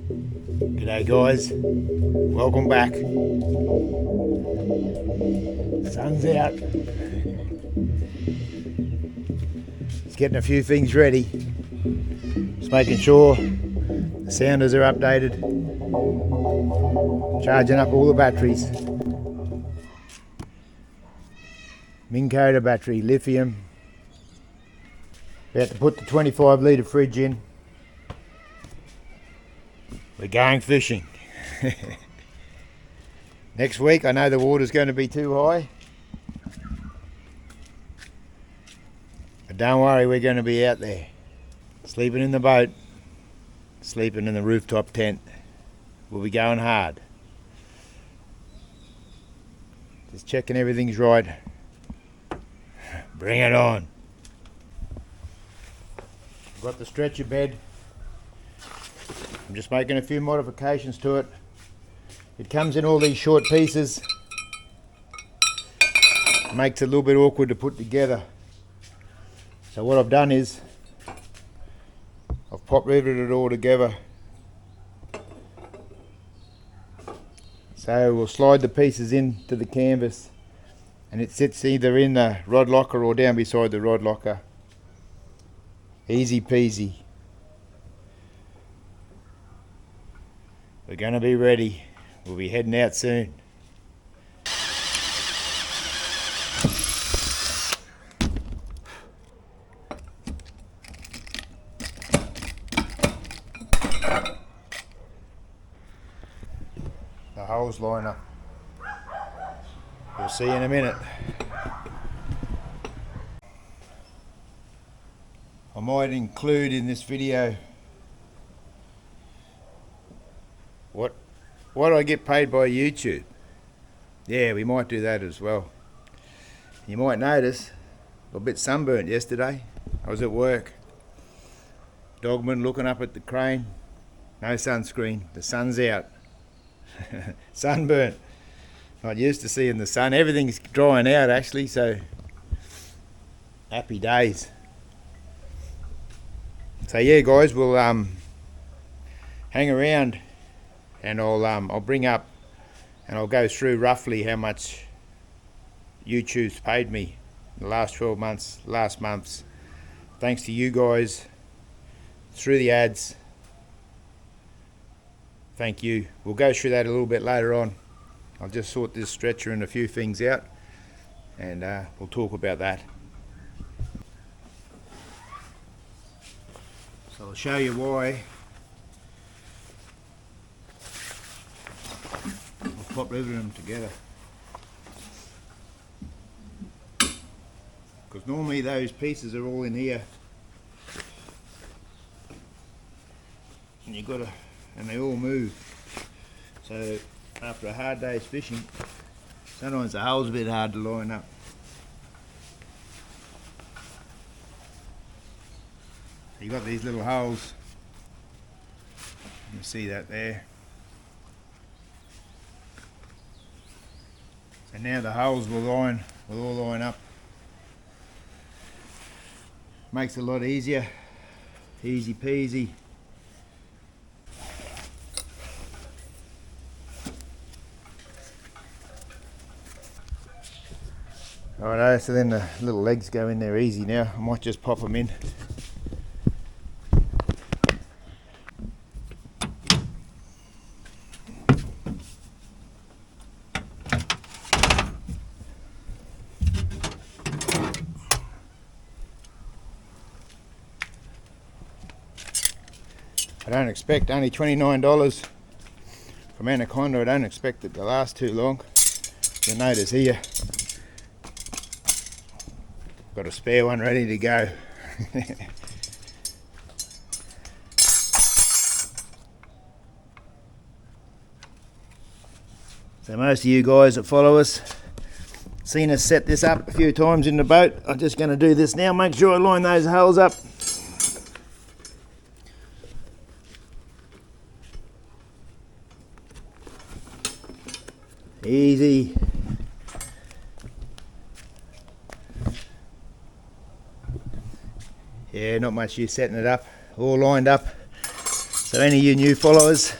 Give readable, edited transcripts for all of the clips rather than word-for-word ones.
G'day guys, welcome back. Sun's out. Just getting a few things ready. Just making sure the sounders are updated. Charging up all the batteries. Minn Kota battery, lithium. About to put the 25 litre fridge in. We're going fishing. Next week, I know the water's going to be too high. But don't worry, we're going to be out there. Sleeping in the boat, sleeping in the rooftop tent. We'll be going hard. Just checking everything's right. Bring it on. I've got the stretcher bed. I'm just making a few modifications to it. It comes in all these short pieces. It makes it a little bit awkward to put together. So what I've done is I've pop riveted it all together. So we'll slide the pieces into the canvas and it sits either in the rod locker or down beside the rod locker. Easy peasy. We're going to be ready. We'll be heading out soon. The holes line up. We'll see in a minute. I might include in this video what I get paid by YouTube. Yeah, we might do that as well. You might notice I got a bit sunburnt yesterday. I was at work. Dogman looking up at the crane. No sunscreen. The sun's out. Sunburnt. Not used to seeing the sun. Everything's drying out actually, so happy days. So yeah guys, we'll hang around and I'll bring up and I'll go through roughly how much YouTube's paid me in the last 12 months, last month's. Thanks to you guys through the ads. Thank you. We'll go through that a little bit later on. I'll just sort this stretcher and a few things out and we'll talk about that. So I'll show you why I'll pop riveting them together. Because normally those pieces are all in here. And you gotta, and they all move. So after a hard day's fishing, sometimes the hole's a bit hard to line up. You got these little holes. You can see that there. And now the holes will all line up. Makes it a lot easier. Easy peasy. Alright, so then the little legs go in there easy now. I might just pop them in. I don't expect only $29 from Anaconda. I don't expect it to last too long. You'll notice here, got a spare one ready to go. So most of you guys that follow us, seen us set this up a few times in the boat. I'm just going to do this now. Make sure I line those holes up. Easy. Yeah, not much use setting it up. All lined up. So any of you new followers,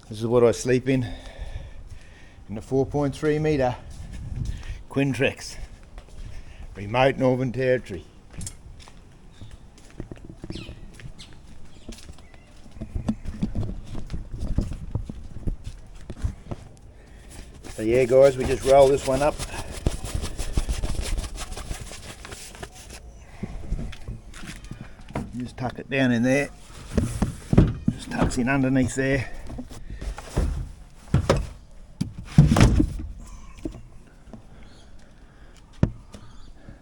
this is what I sleep in the 4.3 metre Quintrex, remote Northern Territory. So yeah guys, we just roll this one up. Just tuck it down in there. Just tucks in underneath there.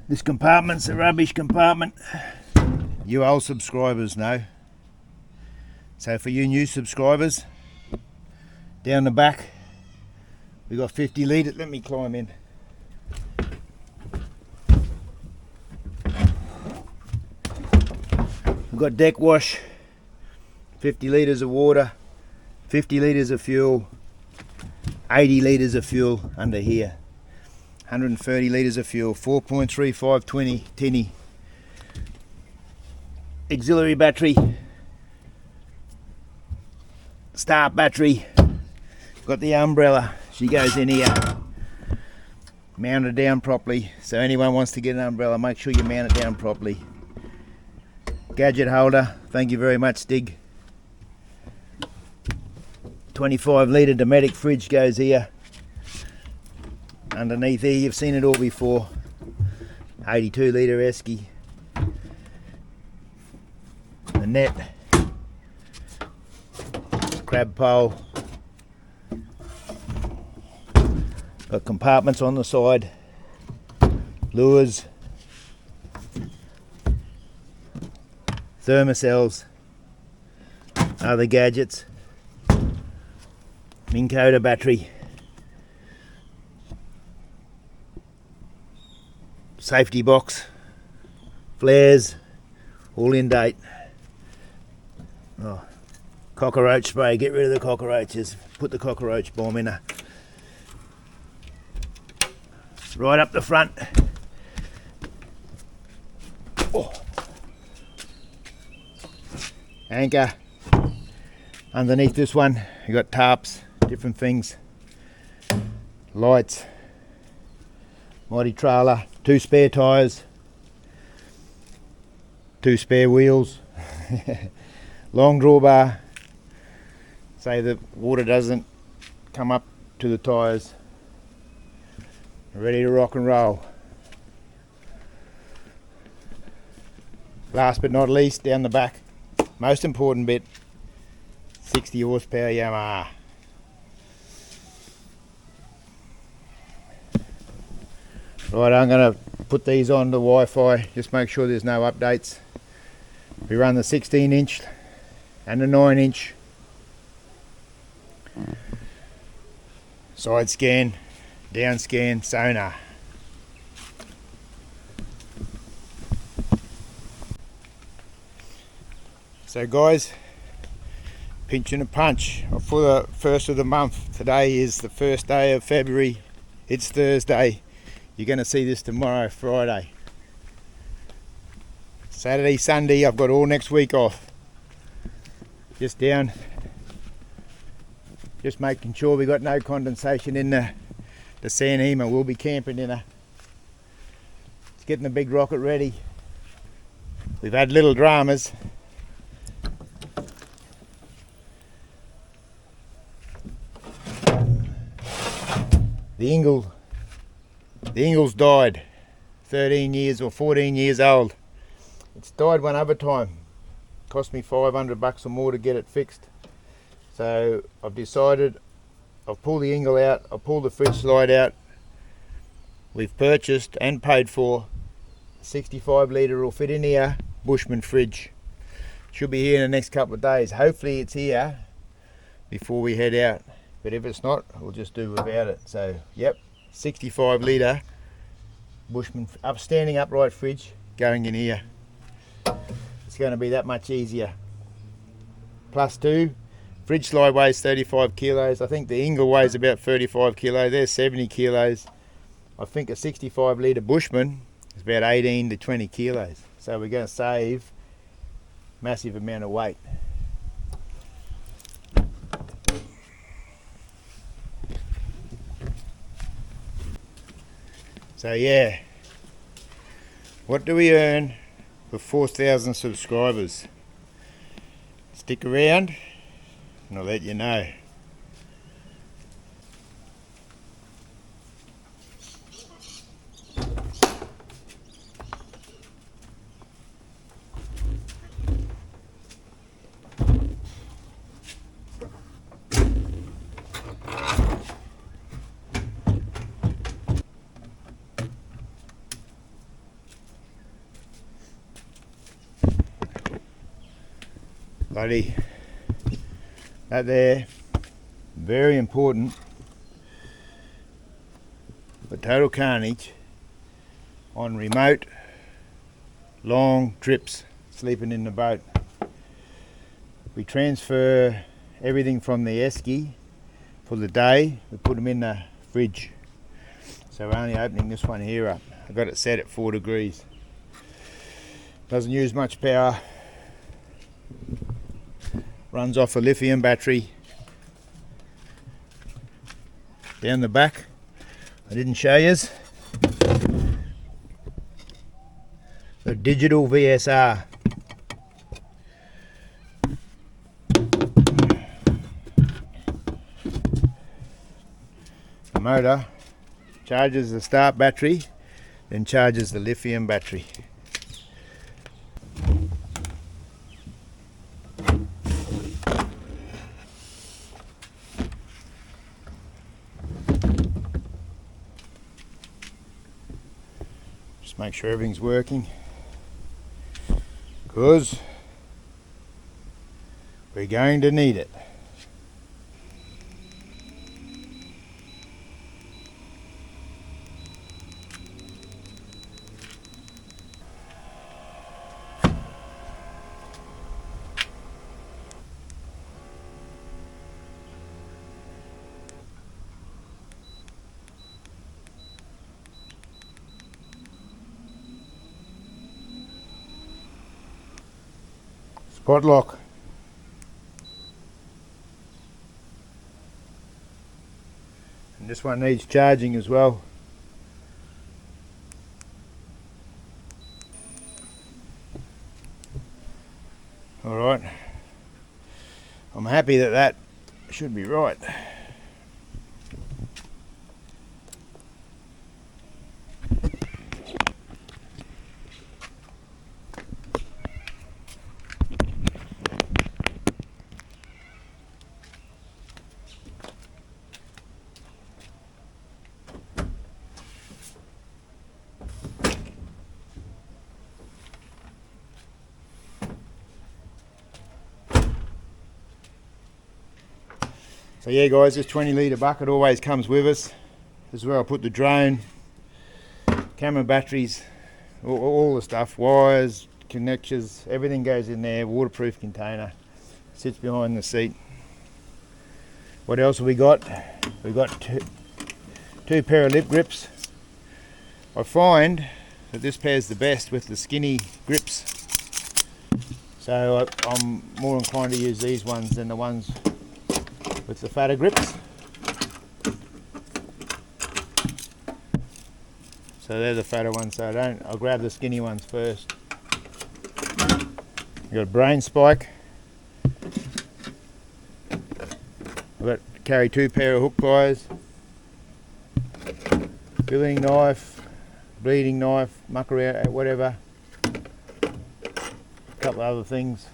This compartment's a rubbish compartment. You old subscribers know. So for you new subscribers, down the back we got 50 litres. Let me climb in. We've got deck wash, 50 litres of water, 50 litres of fuel, 80 litres of fuel under here. 130 litres of fuel, 4.35 tinny. Auxiliary battery, start battery. Got the umbrella, she goes in here. Mounted down properly, so anyone wants to get an umbrella, make sure you mount it down properly. Gadget holder, thank you very much Stig. 25 litre Dometic fridge goes here. Underneath here, you've seen it all before. 82 litre esky. The net. Crab pole. Got compartments on the side. Lures. Thermocells. Other gadgets. Minn Kota battery. Safety box, flares, all in date. Oh, cockroach spray, get rid of the cockroaches. Put the cockroach bomb in her. Right up the front. Oh. Anchor. Underneath this one, you got tarps, different things. Lights. Mighty trailer, 2 spare tyres, 2 spare wheels, long drawbar, so the water doesn't come up to the tyres. Ready to rock and roll. Last but not least, down the back, most important bit, 60 horsepower Yamaha. Right, I'm going to put these on the Wi-Fi, just make sure there's no updates. We run the 16 inch and the 9 inch. Side scan, down scan, sonar. So guys, pinch and a punch for the first of the month. Today is the first day of February. It's Thursday. You're going to see this tomorrow, Friday. Saturday, Sunday, I've got all next week off. Just down. Just making sure we got no condensation in the Sanhema. We'll be camping in a. It's getting the big rocket ready. We've had little dramas. The Ingles died, 13 years or 14 years old. It's died one other time. Cost me $500 or more to get it fixed. So I've decided I'll pull the Ingle out, I'll pull the fridge slide out. We've purchased and paid for 65 litre will fit in here, Bushman fridge. Should be here in the next couple of days. Hopefully it's here before we head out. But if it's not, we'll just do without it. So, yep, 65 litre Bushman standing upright fridge going in here. It's going to be that much easier. Plus 2, fridge slide weighs 35 kilos. I think the Ingle weighs about 35 kilos. There's 70 kilos. I think a 65 litre Bushman is about 18 to 20 kilos. So we're going to save massive amount of weight. So yeah, what do we earn with 4,000 subscribers? Stick around and I'll let you know. Buddy, that there, very important for total carnage on remote long trips, sleeping in the boat. We transfer everything from the esky for the day, we put them in the fridge. So we're only opening this one here up. I've got it set at 4 degrees. Doesn't use much power. Runs off a lithium battery. Down the back, I didn't show yous, the digital VSR. The motor charges the start battery, then charges the lithium battery. Make sure everything's working, because we're going to need it. Spot lock. And this one needs charging as well. Alright, I'm happy that that should be right. So yeah guys, this 20 litre bucket always comes with us. This is where I put the drone, camera batteries, all the stuff, wires, connectors, everything goes in there, waterproof container, sits behind the seat. What else have we got? We've got two pair of lip grips. I find that this pair's the best with the skinny grips. So I'm more inclined to use these ones than the ones with the fatter grips. So they're the fatter ones, so I'll grab the skinny ones first. I've got a brain spike. I've got to carry 2 pair of hook pliers, filling knife, bleeding knife, muck around, whatever. A couple of other things.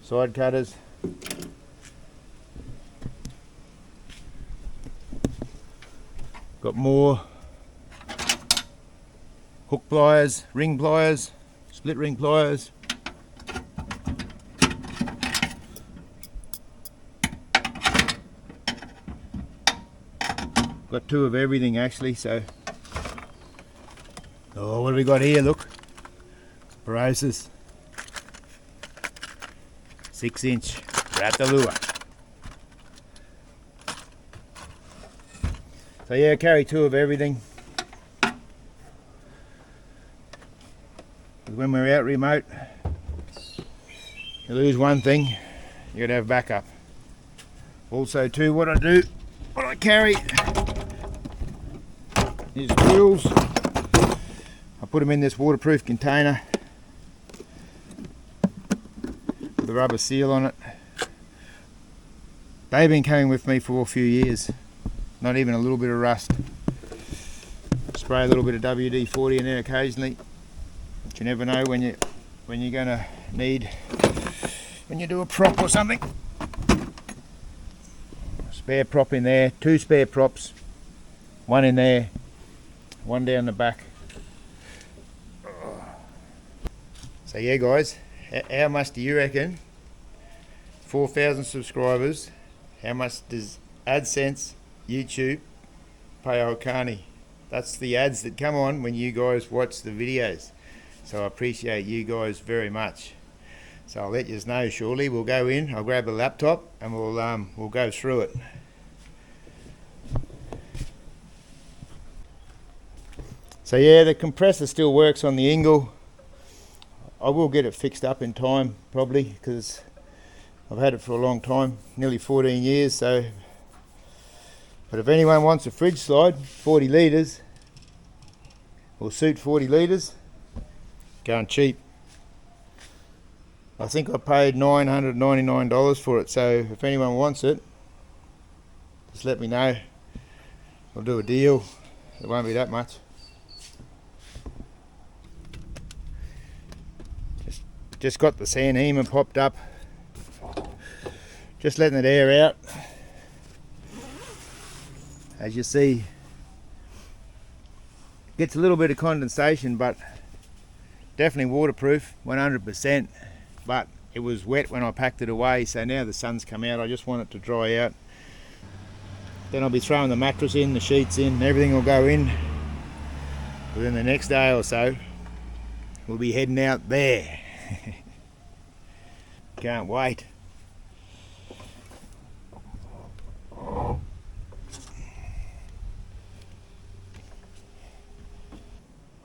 Side cutters. Got more hook pliers, ring pliers, split ring pliers. Got 2 of everything actually, so. Oh, what have we got here? Look. Braces. 6-inch Ratalua. So yeah, carry 2 of everything. When we're out remote, you lose one thing, you gotta have backup. Also too, what I carry Here's the wheels. I put them in this waterproof container with a rubber seal on it. They've been coming with me for a few years. Not even a little bit of rust. Spray a little bit of WD-40 in there occasionally. But you never know when you're gonna need, when you do a prop or something. Spare prop in there, 2 spare props, 1 in there, 1 down the back. So yeah guys, how much do you reckon, 4,000 subscribers, how much does AdSense, YouTube pay old Carney? That's the ads that come on when you guys watch the videos. So I appreciate you guys very much. So I'll let you know shortly. We'll go in, I'll grab a laptop and we'll go through it. So yeah, the compressor still works on the Ingle. I will get it fixed up in time probably, because I've had it for a long time, nearly 14 years. So, but if anyone wants a fridge slide, 40 litres, will suit 40 litres, going cheap. I think I paid $999 for it, so if anyone wants it, just let me know. I'll do a deal. It won't be that much. Just got the Sanhema popped up. Just letting it air out. As you see, gets a little bit of condensation, but definitely waterproof, 100%. But it was wet when I packed it away, so now the sun's come out. I just want it to dry out. Then I'll be throwing the mattress in, the sheets in, everything will go in. Within the next day or so, we'll be heading out there. Can't wait.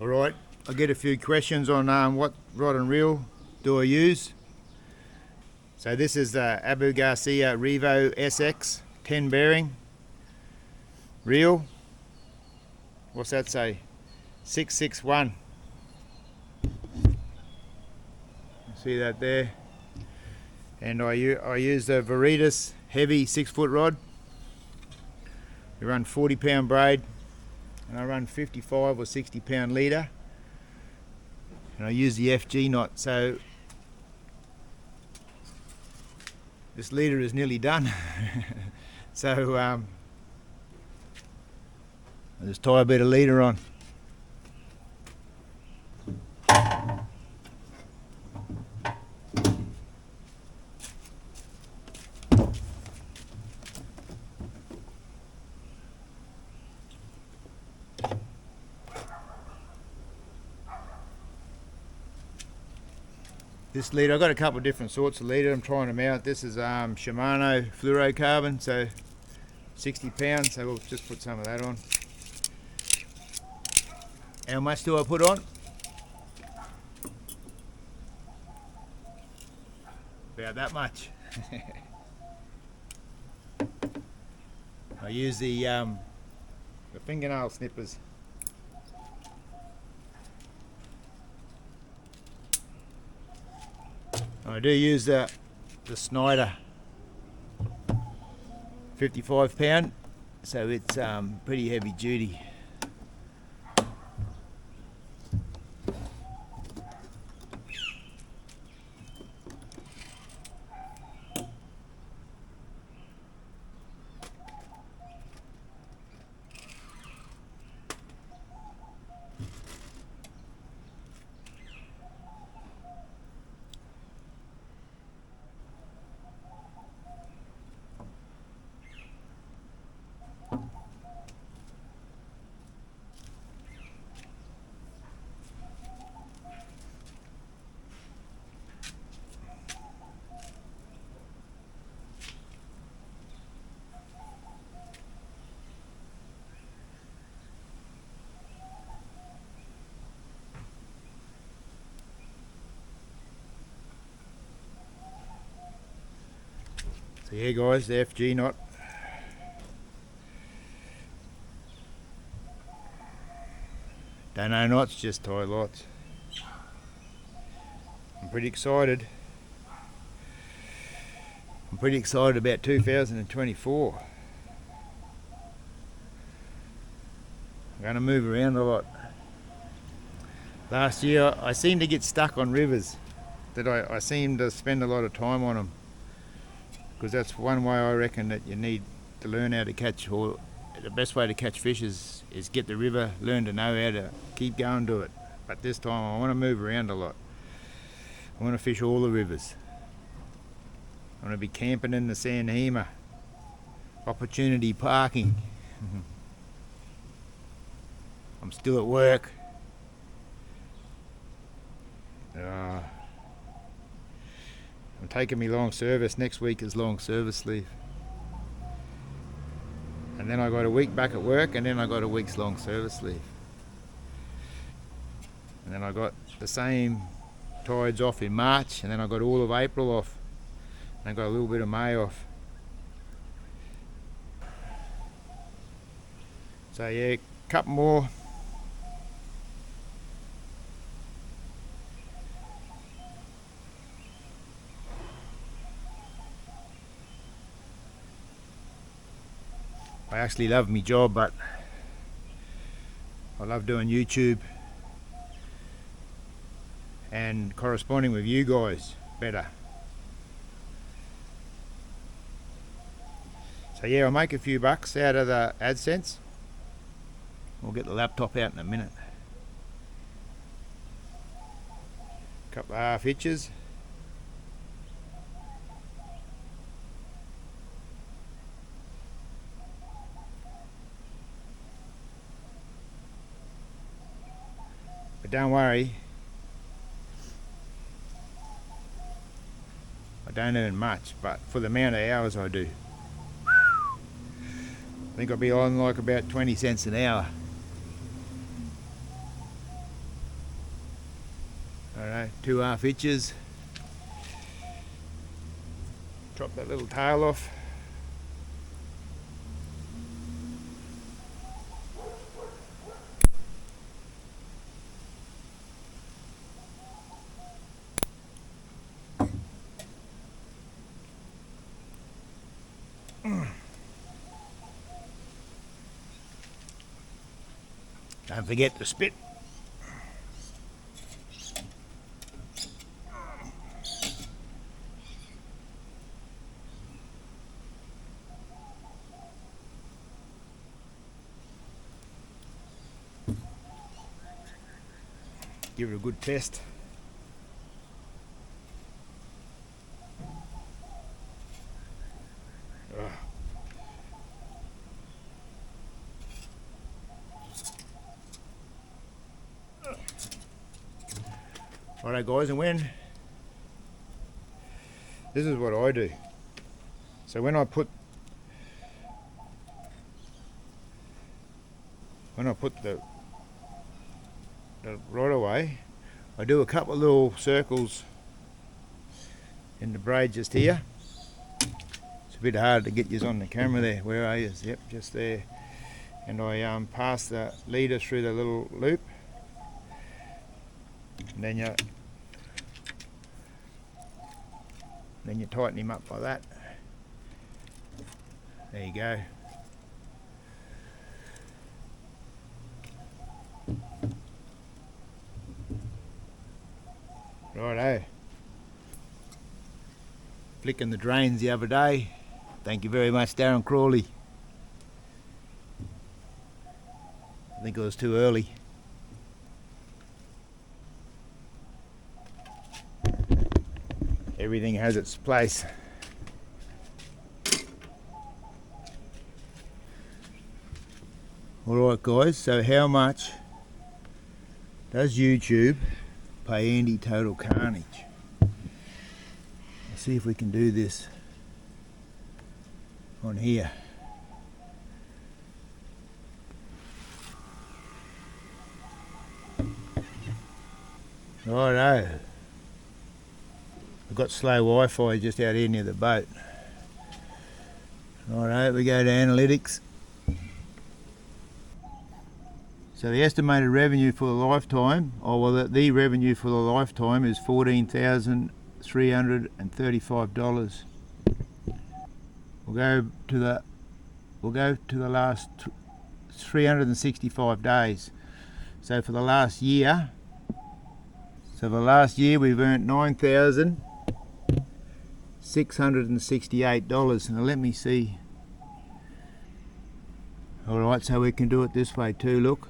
Alright, I get a few questions on what rod and reel do I use. So this is the Abu Garcia Revo SX 10 bearing reel. What's that say? 661. See that there? And I use the Veritas heavy 6-foot rod. We run 40-pound braid, and I run 55 or 60-pound leader. And I use the FG knot. So this leader is nearly done. So I'll just tie a bit of leader on. This leader, I've got a couple of different sorts of leader. I'm trying them out. This is Shimano fluorocarbon, so 60 pounds. So we'll just put some of that on. How much do I put on? About that much. I use the fingernail snippers. I do use the Snyder 55 pound, so it's pretty heavy duty. So yeah guys, the FG knot. Don't know knots, just tie lots. I'm pretty excited. I'm pretty excited about 2024. I'm going to move around a lot. Last year I seemed to get stuck on rivers. I seem to spend a lot of time on them, because that's one way I reckon that you need to learn how to catch, or the best way to catch fish is get the river, learn to know how to keep going to it. But this time I want to move around a lot. I want to fish all the rivers. I want to be camping in the Sanhema, opportunity parking. I'm still at work. I'm taking me long service. Next week is long service leave. And then I got a week back at work, and then I got a week's long service leave. And then I got the same tides off in March, and then I got all of April off. And I got a little bit of May off. So yeah, a couple more. I actually love my job, but I love doing YouTube and corresponding with you guys better. So yeah, I'll make a few bucks out of the AdSense. We'll get the laptop out in a minute. Couple of half hitches. But don't worry, I don't earn much, but for the amount of hours I do, I think I'll be on like about 20 cents an hour. Alright, 2 half hitches. Drop that little tail off. Don't forget the spit. Give it a good test. Alright guys, and this is what I do. So when I put the right away, I do a couple of little circles in the braid just here. It's a bit hard to get you on the camera there. Where are you? Yep, just there. And I pass the leader through the little loop, and then you tighten him up like that. There you go. Righto. Flicking the drains the other day. Thank you very much, Darren Crawley. I think it was too early. Everything has its place. Alright guys, so how much does YouTube pay Andy Total Carnage? Let's see if we can do this on here. Righto. I've got slow Wi-Fi just out here near the boat. Righto, we go to analytics. So the estimated revenue for the lifetime, the revenue for the lifetime is $14,335. We'll go to the last 365 days. So for the last year, we've earned $9,668. Now let me see. Alright, so we can do it this way too, look.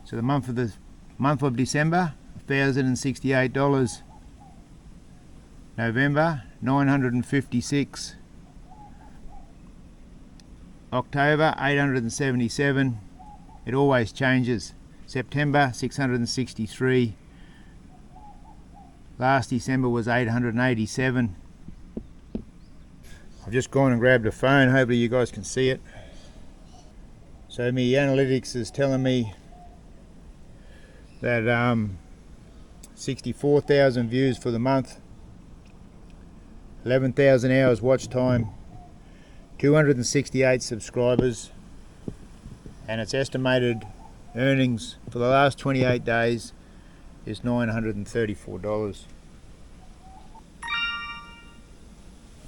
So the month of December, $1,068. November, $956. October, $877. It always changes. September, $663. Last December was $887. I've just gone and grabbed a phone. Hopefully you guys can see it. So my analytics is telling me that 64,000 views for the month, 11,000 hours watch time, 268 subscribers, and its estimated earnings for the last 28 days is $934.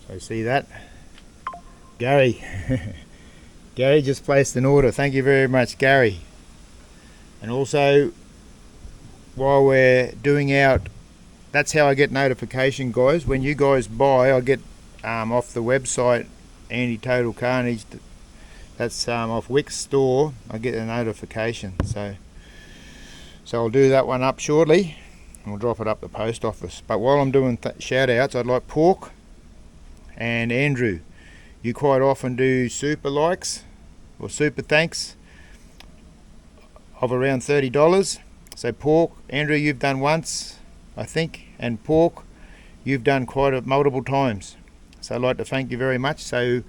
So see that? Gary. Gary just placed an order. Thank you very much, Gary. And also, while we're doing out, that's how I get notification, guys. When you guys buy, I get off the website, Andy Total Carnage, that's off Wix store, I get a notification. So I'll do that one up shortly, and we'll drop it up the post office. But while I'm doing shout outs, I'd like Pork and Andrew. You quite often do super likes or super thanks of around $30. So Pork, Andrew, you've done once, I think, and Pork, you've done multiple times. So I'd like to thank you very much. So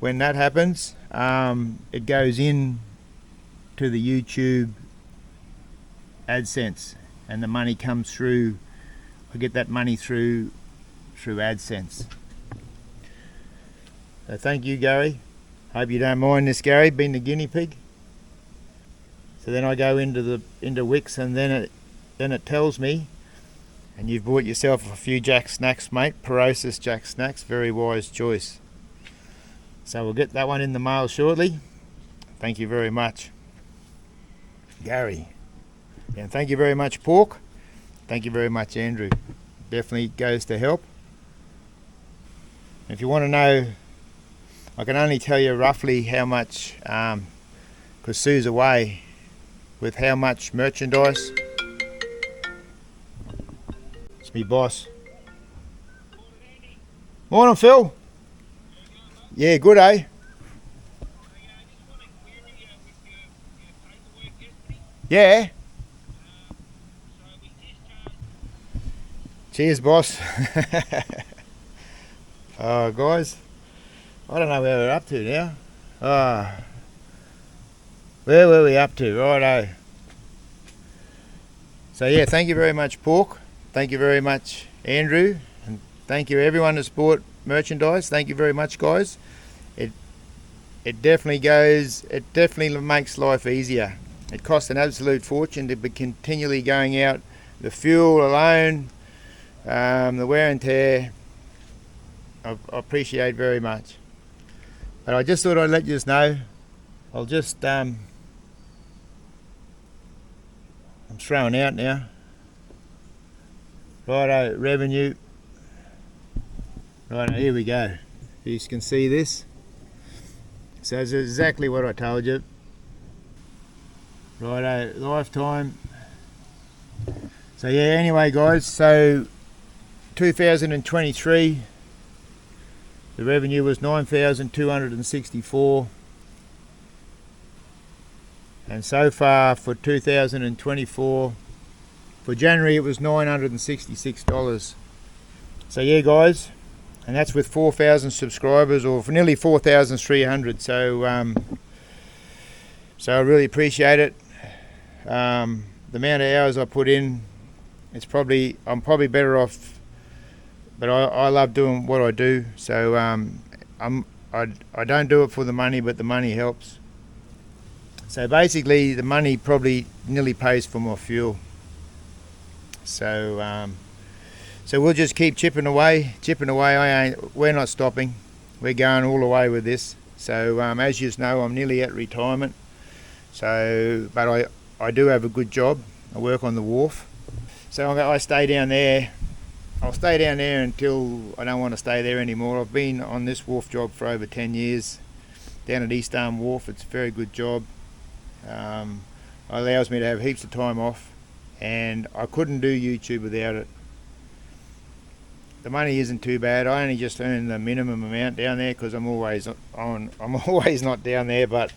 when that happens, it goes in to the YouTube AdSense, and the money comes through. I get that money through AdSense. So thank you, Gary. Hope you don't mind this, Gary, being the guinea pig. So then I go into Wix, and then it tells me, and you've bought yourself a few Jack Snacks, mate. Parosis Jack Snacks, very wise choice. So we'll get that one in the mail shortly. Thank you very much, Gary. And thank you very much, Pork. Thank you very much, Andrew. Definitely goes to help. If you want to know, I can only tell you roughly how much, because Sue's away, with how much merchandise. It's me boss. Morning, Phil. Yeah, good, eh? Yeah. Cheers, boss. Guys, I don't know where we're up to now. Where were we up to? Righto. So yeah, thank you very much, Pork. Thank you very much, Andrew. And thank you everyone that's bought merchandise. Thank you very much, guys. It definitely makes life easier. It costs an absolute fortune to be continually going out. The fuel alone, the wear and tear, I appreciate very much. But I just thought I'd let you know. I'll just I'm throwing out now. Righto, revenue. Righto, here we go. You can see this. So it's exactly what I told you. Righto, lifetime. So yeah, anyway guys, so 2023, the revenue was $9,264. And so far for 2024, for January it was $966. So yeah guys, and that's with 4,000 subscribers, or for nearly 4,300. So I really appreciate it. The amount of hours I put in, I'm probably better off, but I love doing what I do. So I don't do it for the money, but the money helps. So basically the money probably nearly pays for my fuel. So so we'll just keep chipping away. We're not stopping. We're going all the way with this. So as you know, I'm nearly at retirement. So, but I do have a good job. I work on the wharf. So I stay down there. I'll stay down there until I don't want to stay there anymore. I've been on this wharf job for over 10 years. Down at East Arm Wharf, it's a very good job. It allows me to have heaps of time off, and I couldn't do YouTube without it. The money isn't too bad. I only just earn the minimum amount down there because I'm always not down there, but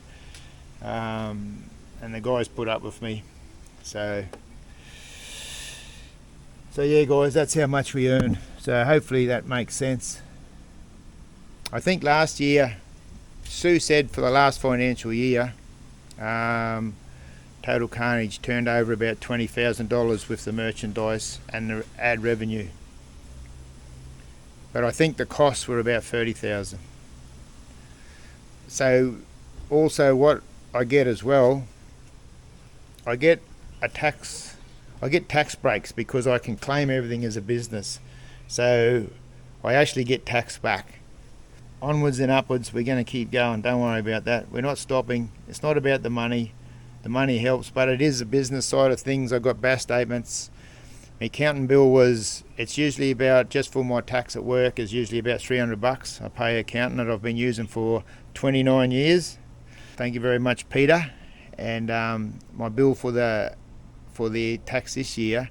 and the guys put up with me. So yeah, guys, that's how much we earn. So hopefully that makes sense. I think last year, Sue said for the last financial year, Total Carnage turned over about $20,000 with the merchandise and the ad revenue. But I think the costs were about $30,000. So also what I get as well, I get tax breaks because I can claim everything as a business. So I actually get tax back. Onwards and upwards, we're going to keep going. Don't worry about that. We're not stopping. It's not about the money. The money helps, but it is the business side of things. I've got BAS statements. My accountant bill it's usually about, just for my tax at work, is usually about $300. I pay an accountant that I've been using for 29 years. Thank you very much, Peter. And my bill for the tax this year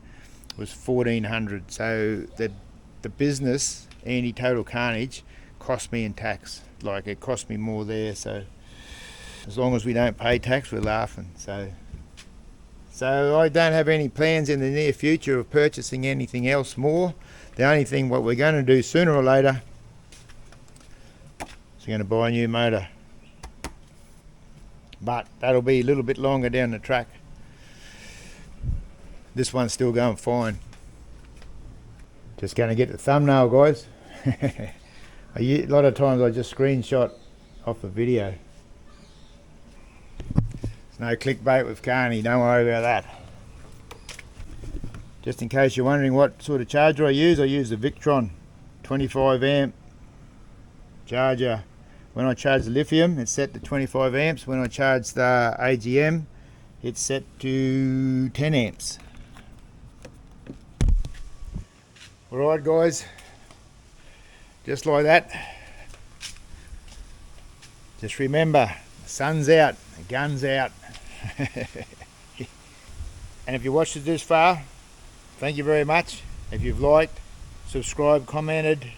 was $1,400. So the business, Andy Total Carnage, cost me in tax. Like, it cost me more there. So as long as we don't pay tax, we're laughing. So I don't have any plans in the near future of purchasing anything else more. The only thing what we're going to do sooner or later is we're going to buy a new motor. But that'll be a little bit longer down the track. This one's still going fine. Just going to get the thumbnail, guys. A lot of times I just screenshot off the video. No clickbait with Carney, don't worry about that. Just in case you're wondering what sort of charger I use the Victron 25 amp charger. When I charge the lithium, it's set to 25 amps. When I charge the AGM, it's set to 10 amps. Alright guys, just like that. Just remember, the sun's out, the gun's out. And if you watched it this far, thank you very much. If you've liked, subscribed, commented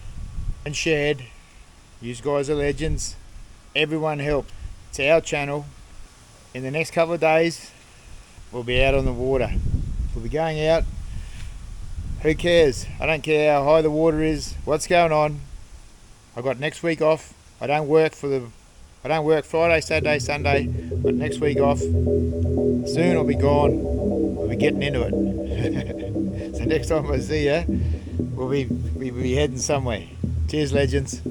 and shared, you guys are legends. Everyone help. It's our channel. In the next couple of days we'll be out on the water. We'll be going out. Who cares? I don't care how high the water is, what's going on. I've got next week off. I don't work Friday, Saturday, Sunday, but next week off. Soon I'll be gone. We'll be getting into it. So next time I see you, we'll be heading somewhere. Cheers, legends.